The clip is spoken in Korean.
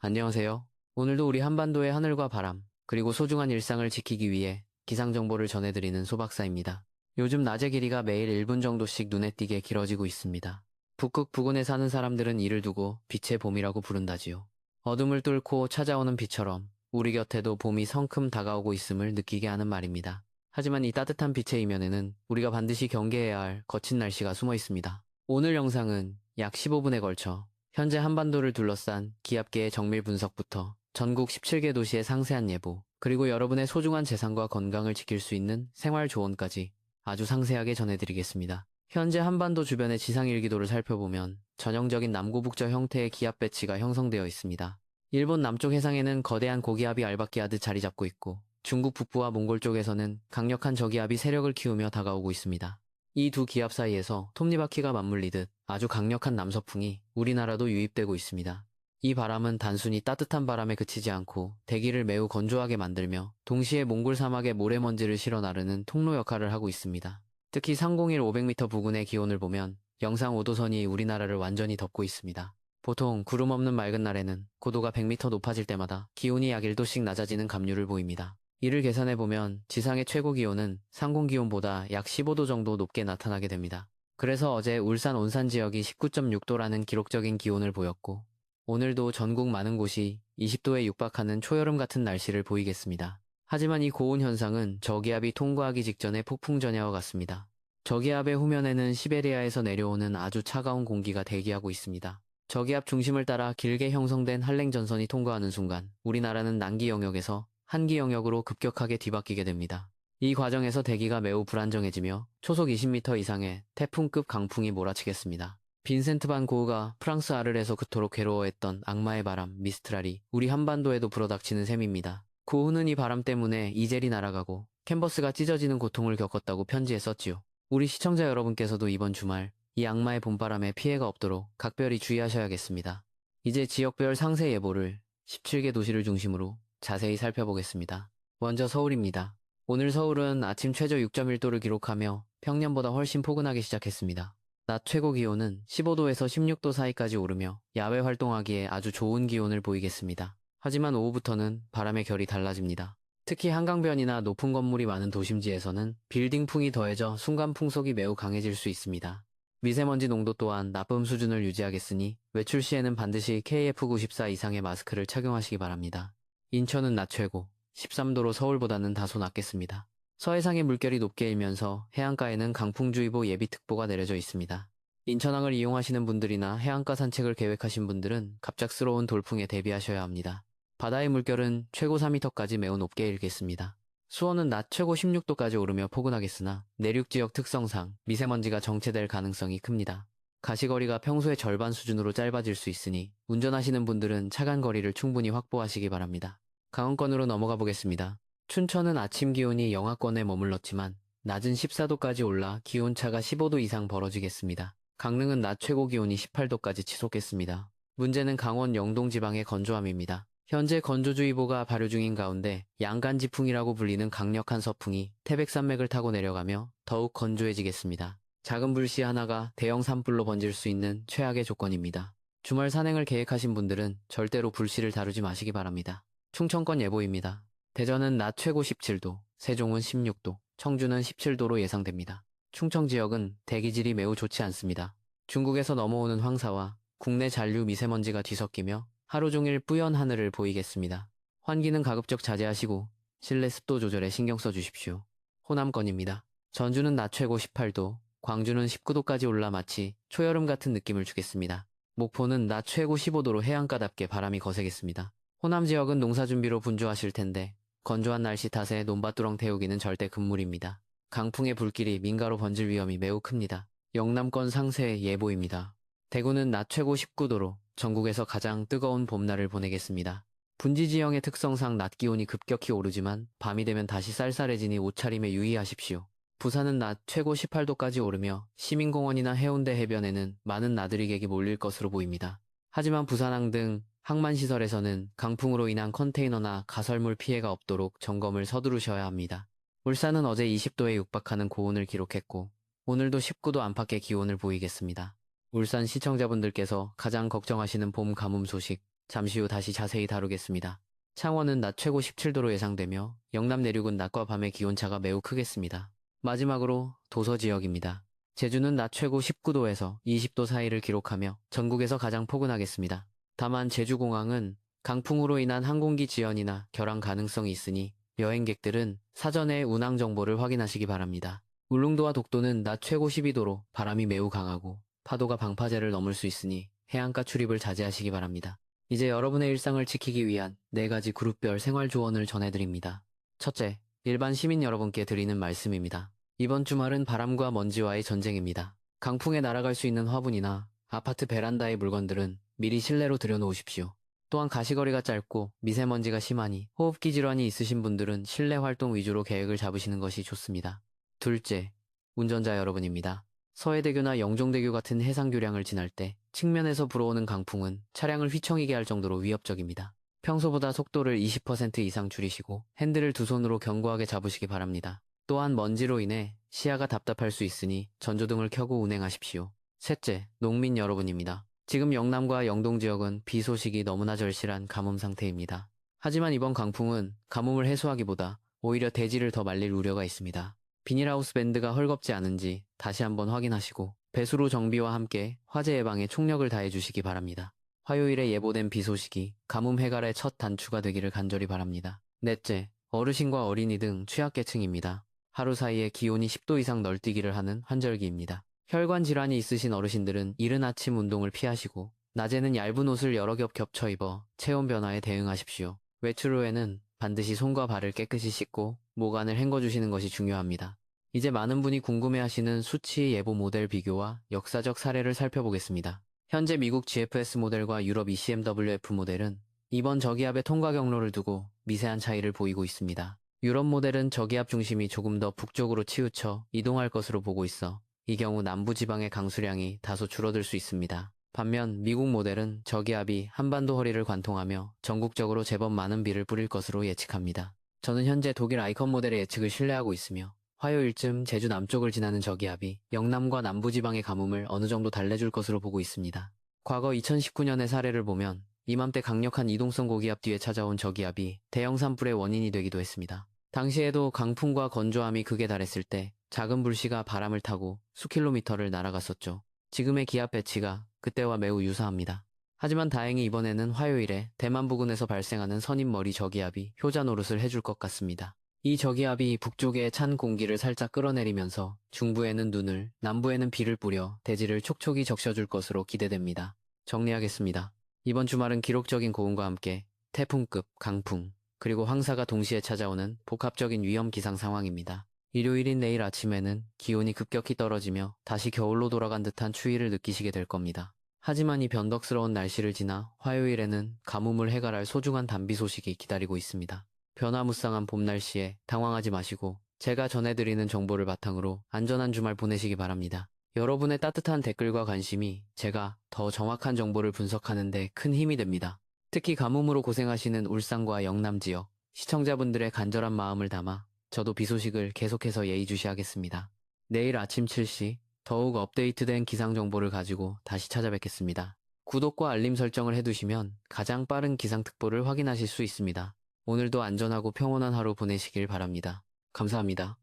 안녕하세요. 오늘도 우리 한반도의 하늘과 바람, 그리고 소중한 일상을 지키기 위해 기상정보를 전해드리는 소박사입니다. 요즘 낮의 길이가 매일 1분 정도씩 눈에 띄게 길어지고 있습니다. 북극 부근에 사는 사람들은 이를 두고 빛의 봄이라고 부른다지요. 어둠을 뚫고 찾아오는 빛처럼 우리 곁에도 봄이 성큼 다가오고 있음을 느끼게 하는 말입니다. 하지만 이 따뜻한 빛의 이면에는 우리가 반드시 경계해야 할 거친 날씨가 숨어 있습니다. 오늘 영상은 약 15분에 걸쳐 현재 한반도를 둘러싼 기압계의 정밀 분석부터 전국 17개 도시의 상세한 예보, 그리고 여러분의 소중한 재산과 건강을 지킬 수 있는 생활 조언까지 아주 상세하게 전해드리겠습니다. 현재 한반도 주변의 지상일기도를 살펴보면 전형적인 남고북저 형태의 기압 배치가 형성되어 있습니다. 일본 남쪽 해상에는 거대한 고기압이 알박기하듯 자리 잡고 있고, 중국 북부와 몽골 쪽에서는 강력한 저기압이 세력을 키우며 다가오고 있습니다. 이 두 기압 사이에서 톱니바퀴가 맞물리듯 아주 강력한 남서풍이 우리나라도 유입되고 있습니다. 이 바람은 단순히 따뜻한 바람에 그치지 않고 대기를 매우 건조하게 만들며 동시에 몽골 사막에 모래먼지를 실어 나르는 통로 역할을 하고 있습니다. 특히 상공일 500m 부근의 기온을 보면 영상 5도선이 우리나라를 완전히 덮고 있습니다. 보통 구름 없는 맑은 날에는 고도가 100m 높아질 때마다 기온이 약 1도씩 낮아지는 갑류를 보입니다. 이를 계산해보면 지상의 최고 기온은 상공 기온보다 약 15도 정도 높게 나타나게 됩니다. 그래서 어제 울산 온산 지역이 19.6도라는 기록적인 기온을 보였고, 오늘도 전국 많은 곳이 20도에 육박하는 초여름 같은 날씨를 보이겠습니다. 하지만 이 고온 현상은 저기압이 통과하기 직전의 폭풍 전야와 같습니다. 저기압의 후면에는 시베리아에서 내려오는 아주 차가운 공기가 대기하고 있습니다. 저기압 중심을 따라 길게 형성된 한랭 전선이 통과하는 순간 우리나라는 난기 영역에서 한기 영역으로 급격하게 뒤바뀌게 됩니다. 이 과정에서 대기가 매우 불안정해지며 초속 20m 이상의 태풍급 강풍이 몰아치겠습니다. 빈센트 반 고흐가 프랑스 아르에서 그토록 괴로워했던 악마의 바람 미스트랄이 우리 한반도에도 불어닥치는 셈입니다. 고흐는 이 바람 때문에 이젤이 날아가고 캔버스가 찢어지는 고통을 겪었다고 편지에 썼지요. 우리 시청자 여러분께서도 이번 주말 이 악마의 봄바람에 피해가 없도록 각별히 주의하셔야겠습니다. 이제 지역별 상세 예보를 17개 도시를 중심으로 자세히 살펴보겠습니다. 먼저 서울입니다. 오늘 서울은 아침 최저 6.1도를 기록하며 평년보다 훨씬 포근하게 시작했습니다. 낮 최고 기온은 15도에서 16도 사이까지 오르며 야외 활동하기에 아주 좋은 기온을 보이겠습니다. 하지만 오후부터는 바람의 결이 달라집니다. 특히 한강변이나 높은 건물이 많은 도심지에서는 빌딩풍이 더해져 순간 풍속이 매우 강해질 수 있습니다. 미세먼지 농도 또한 나쁨 수준을 유지하겠으니 외출 시에는 반드시 KF94 이상의 마스크를 착용하시기 바랍니다. 인천은 낮 최고 13도로 서울보다는 다소 낮겠습니다. 서해상의 물결이 높게 일면서 해안가에는 강풍주의보 예비특보가 내려져 있습니다. 인천항을 이용하시는 분들이나 해안가 산책을 계획하신 분들은 갑작스러운 돌풍에 대비하셔야 합니다. 바다의 물결은 최고 4m까지 매우 높게 일겠습니다. 수원은 낮 최고 16도까지 오르며 포근하겠으나 내륙 지역 특성상 미세먼지가 정체될 가능성이 큽니다. 가시거리가 평소의 절반 수준으로 짧아질 수 있으니 운전하시는 분들은 차간 거리를 충분히 확보하시기 바랍니다. 강원권으로 넘어가 보겠습니다. 춘천은 아침 기온이 영하권에 머물렀지만 낮은 14도까지 올라 기온차가 15도 이상 벌어지겠습니다. 강릉은 낮 최고 기온이 18도까지 치솟겠습니다. 문제는 강원 영동 지방의 건조함입니다. 현재 건조주의보가 발효 중인 가운데 양간지풍이라고 불리는 강력한 서풍이 태백산맥을 타고 내려가며 더욱 건조해지겠습니다. 작은 불씨 하나가 대형 산불로 번질 수 있는 최악의 조건입니다. 주말 산행을 계획하신 분들은 절대로 불씨를 다루지 마시기 바랍니다. 충청권 예보입니다. 대전은 낮 최고 17도, 세종은 16도, 청주는 17도로 예상됩니다. 충청 지역은 대기질이 매우 좋지 않습니다. 중국에서 넘어오는 황사와 국내 잔류 미세먼지가 뒤섞이며 하루 종일 뿌연 하늘을 보이겠습니다. 환기는 가급적 자제하시고 실내 습도 조절에 신경 써주십시오. 호남권입니다. 전주는 낮 최고 18도, 광주는 19도까지 올라 마치 초여름 같은 느낌을 주겠습니다. 목포는 낮 최고 15도로 해안가답게 바람이 거세겠습니다. 호남 지역은 농사 준비로 분주하실 텐데 건조한 날씨 탓에 논밭두렁 태우기는 절대 금물입니다. 강풍의 불길이 민가로 번질 위험이 매우 큽니다. 영남권 상세 예보입니다. 대구는 낮 최고 19도로 전국에서 가장 뜨거운 봄날을 보내겠습니다. 분지지형의 특성상 낮 기온이 급격히 오르지만 밤이 되면 다시 쌀쌀해지니 옷차림에 유의하십시오. 부산은 낮 최고 18도까지 오르며 시민공원이나 해운대 해변에는 많은 나들이객이 몰릴 것으로 보입니다. 하지만 부산항 등 항만시설에서는 강풍으로 인한 컨테이너나 가설물 피해가 없도록 점검을 서두르셔야 합니다. 울산은 어제 20도에 육박하는 고온을 기록했고 오늘도 19도 안팎의 기온을 보이겠습니다. 울산 시청자분들께서 가장 걱정하시는 봄 가뭄 소식, 잠시 후 다시 자세히 다루겠습니다. 창원은 낮 최고 17도로 예상되며 영남 내륙은 낮과 밤의 기온차가 매우 크겠습니다. 마지막으로 도서 지역입니다. 제주는 낮 최고 19도에서 20도 사이를 기록하며 전국에서 가장 포근하겠습니다. 다만 제주공항은 강풍으로 인한 항공기 지연이나 결항 가능성이 있으니 여행객들은 사전에 운항 정보를 확인하시기 바랍니다. 울릉도와 독도는 낮 최고 12도로 바람이 매우 강하고 파도가 방파제를 넘을 수 있으니 해안가 출입을 자제하시기 바랍니다. 이제 여러분의 일상을 지키기 위한 4가지 그룹별 생활 조언을 전해드립니다. 첫째, 일반 시민 여러분께 드리는 말씀입니다. 이번 주말은 바람과 먼지와의 전쟁입니다. 강풍에 날아갈 수 있는 화분이나 아파트 베란다의 물건들은 미리 실내로 들여놓으십시오. 또한 가시거리가 짧고 미세먼지가 심하니 호흡기 질환이 있으신 분들은 실내 활동 위주로 계획을 잡으시는 것이 좋습니다. 둘째, 운전자 여러분입니다. 서해대교나 영종대교 같은 해상교량을 지날 때 측면에서 불어오는 강풍은 차량을 휘청이게 할 정도로 위협적입니다. 평소보다 속도를 20% 이상 줄이시고 핸들을 두 손으로 견고하게 잡으시기 바랍니다. 또한 먼지로 인해 시야가 답답할 수 있으니 전조등을 켜고 운행하십시오. 셋째, 농민 여러분입니다. 지금 영남과 영동 지역은 비 소식이 너무나 절실한 가뭄 상태입니다. 하지만 이번 강풍은 가뭄을 해소하기보다 오히려 대지를 더 말릴 우려가 있습니다. 비닐하우스 밴드가 헐겁지 않은지 다시 한번 확인하시고 배수로 정비와 함께 화재 예방에 총력을 다해 주시기 바랍니다. 화요일에 예보된 비 소식이 가뭄 해갈의 첫 단추가 되기를 간절히 바랍니다. 넷째, 어르신과 어린이 등 취약계층입니다. 하루 사이에 기온이 10도 이상 널뛰기를 하는 환절기입니다. 혈관 질환이 있으신 어르신들은 이른 아침 운동을 피하시고 낮에는 얇은 옷을 여러 겹 겹쳐 입어 체온 변화에 대응하십시오. 외출 후에는 반드시 손과 발을 깨끗이 씻고 모관을 헹궈주시는 것이 중요합니다. 이제 많은 분이 궁금해하시는 수치 예보 모델 비교와 역사적 사례를 살펴보겠습니다. 현재 미국 GFS 모델과 유럽 ECMWF 모델은 이번 저기압의 통과 경로를 두고 미세한 차이를 보이고 있습니다. 유럽 모델은 저기압 중심이 조금 더 북쪽으로 치우쳐 이동할 것으로 보고 있어 이 경우 남부지방의 강수량이 다소 줄어들 수 있습니다. 반면 미국 모델은 저기압이 한반도 허리를 관통하며 전국적으로 제법 많은 비를 뿌릴 것으로 예측합니다. 저는 현재 독일 아이컨 모델의 예측을 신뢰하고 있으며 화요일쯤 제주 남쪽을 지나는 저기압이 영남과 남부지방의 가뭄을 어느 정도 달래줄 것으로 보고 있습니다. 과거 2019년의 사례를 보면 이맘때 강력한 이동성 고기압 뒤에 찾아온 저기압이 대형 산불의 원인이 되기도 했습니다. 당시에도 강풍과 건조함이 극에 달했을 때 작은 불씨가 바람을 타고 수킬로미터를 날아갔었죠. 지금의 기압 배치가 그때와 매우 유사합니다. 하지만 다행히 이번에는 화요일에 대만 부근에서 발생하는 선인머리 저기압이 효자 노릇을 해줄 것 같습니다. 이 저기압이 북쪽의 찬 공기를 살짝 끌어내리면서 중부에는 눈을, 남부에는 비를 뿌려 대지를 촉촉이 적셔줄 것으로 기대됩니다. 정리하겠습니다. 이번 주말은 기록적인 고온과 함께 태풍급 강풍, 그리고 황사가 동시에 찾아오는 복합적인 위험 기상 상황입니다. 일요일인 내일 아침에는 기온이 급격히 떨어지며 다시 겨울로 돌아간 듯한 추위를 느끼시게 될 겁니다. 하지만 이 변덕스러운 날씨를 지나 화요일에는 가뭄을 해갈할 소중한 단비 소식이 기다리고 있습니다. 변화무쌍한 봄 날씨에 당황하지 마시고 제가 전해드리는 정보를 바탕으로 안전한 주말 보내시기 바랍니다. 여러분의 따뜻한 댓글과 관심이 제가 더 정확한 정보를 분석하는 데 큰 힘이 됩니다. 특히 가뭄으로 고생하시는 울산과 영남 지역 시청자분들의 간절한 마음을 담아 저도 비 소식을 계속해서 예의주시하겠습니다. 내일 아침 7시 더욱 업데이트된 기상 정보를 가지고 다시 찾아뵙겠습니다. 구독과 알림 설정을 해두시면 가장 빠른 기상특보를 확인하실 수 있습니다. 오늘도 안전하고 평온한 하루 보내시길 바랍니다. 감사합니다.